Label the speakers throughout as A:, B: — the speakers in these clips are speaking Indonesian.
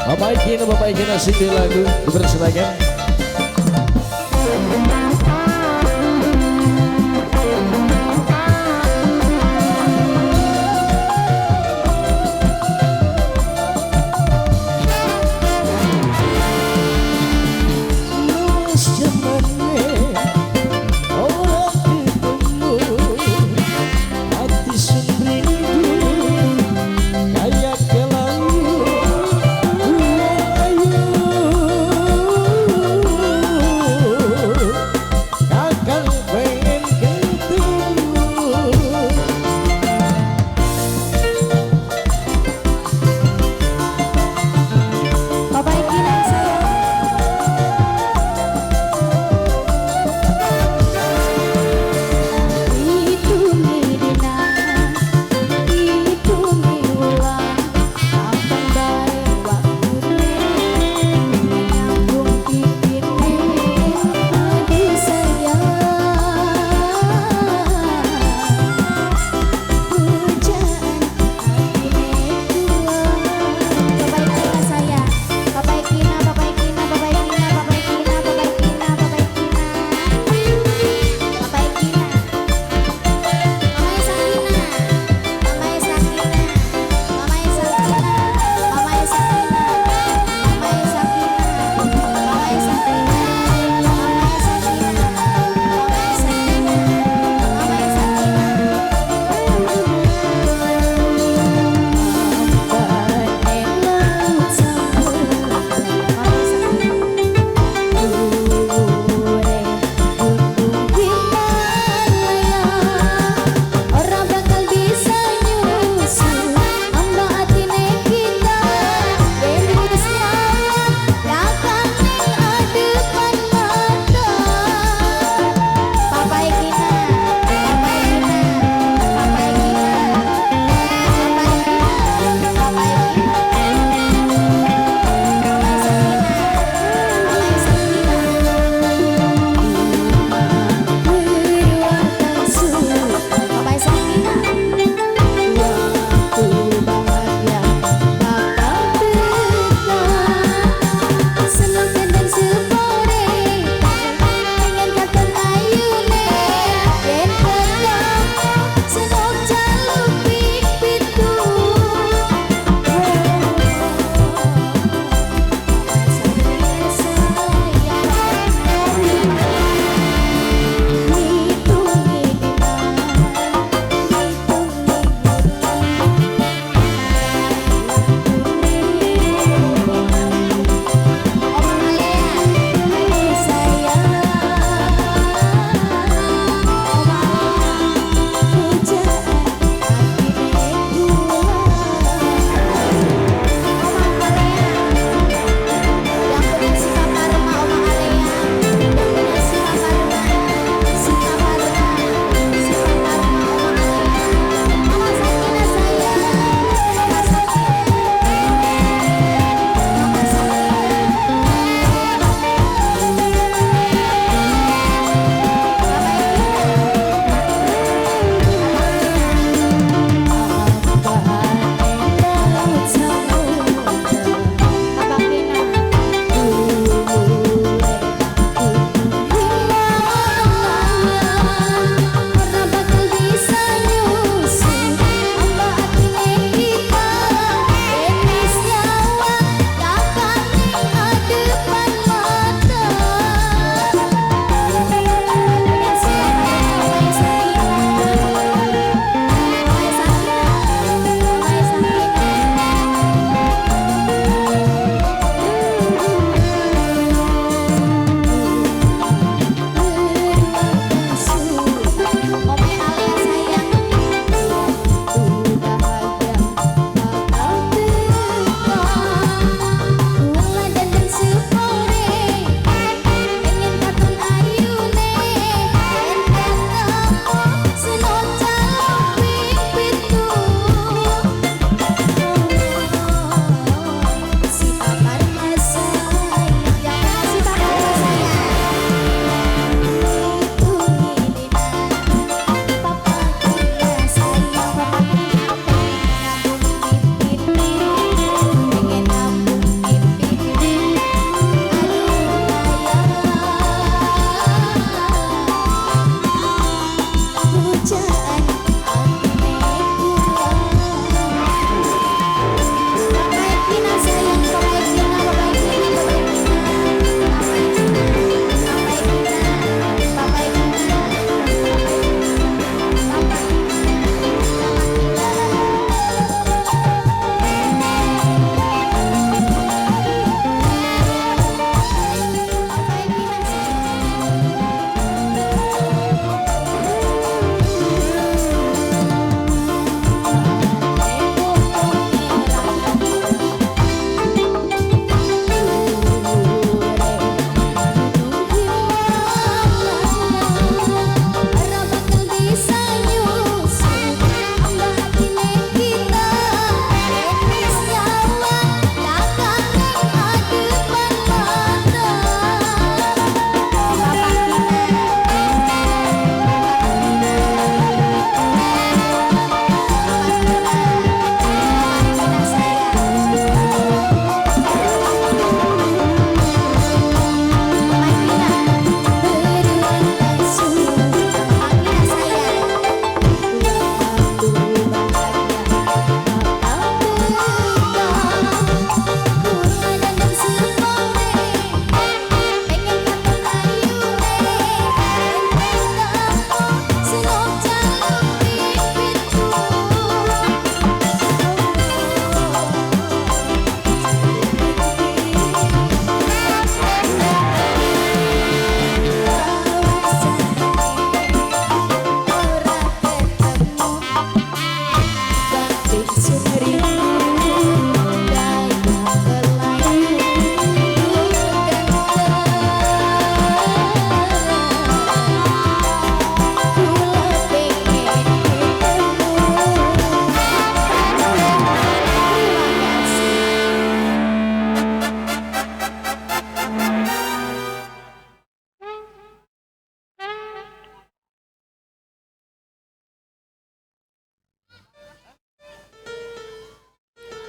A: Bapak Ikin asik di lagu dipersembahkan.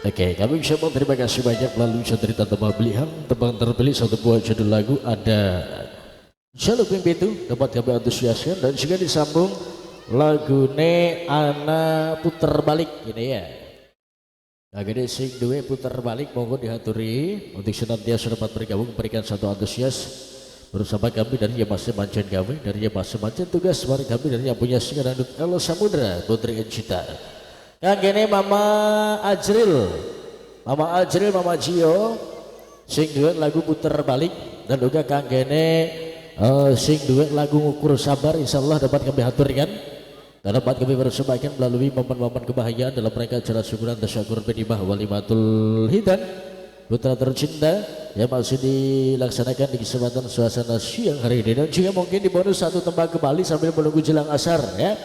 A: Oke, kami bisa terima kasih banyak melalui cerita tembang pilihan. Tembang terpilih satu buah judul lagu ada Shalom itu dapat kami antusiaskan dan juga disambung lagu Ne Ana Puter Balik ini ya. Nah gini sing duwe puter balik monggo dihaturi untuk senantiasa dapat bergabung memberikan satu antusias bersama kami dari yang masih mancen kami dari yang masih mancen tugas mari kami dari yang punya singa dangdut El Samudra Putri Encita. Yang gini Mama Ajril, Mama Gio sing duwe lagu puter balik dan juga kang gene sing duwe lagu ngukur sabar insyaallah dapat kami haturkan dan dapat kami persembahkan melalui momen-momen kebahagiaan dalam rangka acara syukuran tasyakur benimah walimatul hidan putra tercinta yang masih dilaksanakan di kesempatan suasana siang hari ini dan juga mungkin di bonus satu tembang kembali sambil menunggu jelang asar ya.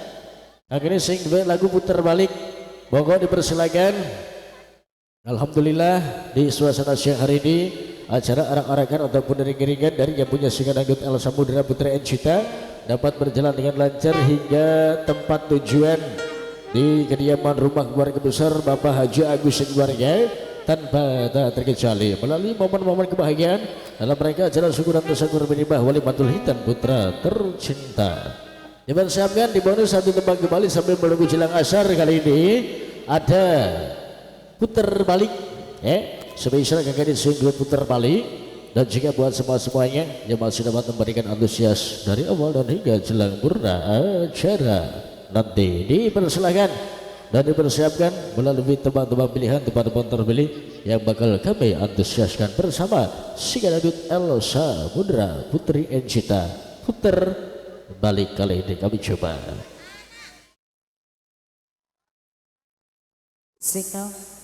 A: Akhirnya sing duwe lagu puter balik monggo dipersilakan. Alhamdulillah di suasana siang hari ini acara arak-arakan ataupun ring-ringan dari yang punya singa dangdut El Samudra Putri Encita dapat berjalan dengan lancar hingga tempat tujuan di kediaman rumah keluarga besar Bapak Haji Agus keluarga tanpa tak terkecuali melalui momen-momen kebahagiaan dalam rangka acara syukuran tasyakur benimah walimatul hitan putra tercinta. Dipersiapkan di bonus satu tembang kembali sambil menunggu jelang asar kali ini ada puter balik spesial kakak sing dua puter balik dan juga buat semuanya yang masih dapat memberikan antusias dari awal dan hingga jelang purna acara nanti dipersilakan dan dipersiapkan melalui tembang-tembang pilihan tembang-tembang terpilih yang bakal kami antusiaskan bersama singa dangdut El Samudra Putri Encita puter balik kali ini kami coba.
B: Signal.